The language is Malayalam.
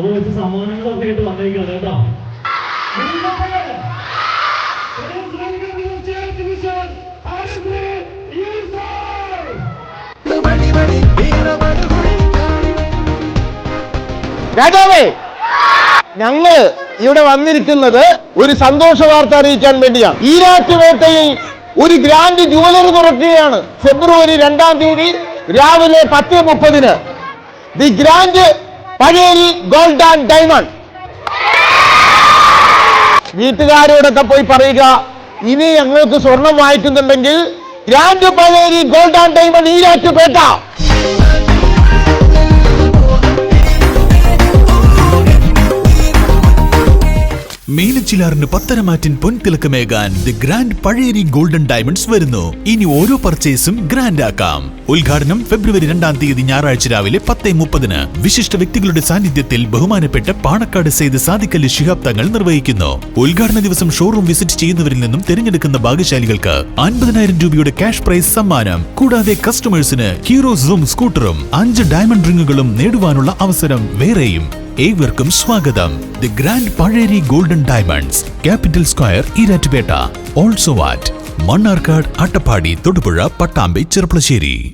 അത് വെച്ച് സമ്മാനങ്ങളൊക്കെ ആയിട്ട് വന്നേക്കാണ് കേട്ടോ. രാജാവേ, ഞങ്ങൾ ഇവിടെ വന്നിരിക്കുന്നത് ഒരു സന്തോഷ വാർത്ത അറിയിക്കാൻ വേണ്ടിയാണ്. ഈരാറ്റുപേട്ടയിൽ ഒരു ഗ്രാൻഡ് ജുവലറി തുറക്കുകയാണ്. ഫെബ്രുവരി 2-ാം തീയതി രാവിലെ 10:30 the grand Pazheri gold and diamond. വീട്ടുകാരോടൊക്കെ പോയി പറയുക, ഇനി ഞങ്ങൾക്ക് സ്വർണം വായിക്കുന്നുണ്ടെങ്കിൽ grand Pazheri gold and diamond Erattupetta. മീനച്ചിലാറിന് പത്തരമാറ്റിൻ പൊൻതിളക്കമേകാൻ the grand Pazheri golden diamonds വരുന്നു. ഇനി ഓരോ പർച്ചേസും ഗ്രാൻഡ് ആക്കാം. ഉദ്ഘാടനം ഫെബ്രുവരി 2-ാം തീയതി ഞായറാഴ്ച രാവിലെ 10:30. വിശിഷ്ട വ്യക്തികളുടെ സാന്നിധ്യത്തിൽ ബഹുമാനപ്പെട്ട പാണക്കാട് സെയ്ദ് സാദിഖലി ശിഹാബ് തങ്ങൾ നിർവഹിക്കുന്നു. ഉദ്ഘാടന ദിവസം ഷോറൂം വിസിറ്റ് ചെയ്യുന്നവരിൽ നിന്നും തിരഞ്ഞെടുക്കുന്ന ഭാഗ്യശാലികൾക്ക് 50,000 രൂപയുടെ ക്യാഷ് പ്രൈസ് സമ്മാനം. കൂടാതെ കസ്റ്റമേഴ്സിന് ഹീറോ സൂം സ്കൂട്ടറും 5 ഡയമണ്ട് റിങ്ങുകളും നേടുവാനുള്ള അവസരം വേറെയും. ഏവർക്കും സ്വാഗതം. The grand Pazheri golden diamonds, capital square, Erattupetta. Also at Mannarkkad, Attappadi, Thodupuzha, Pattambi, Cherpulassery.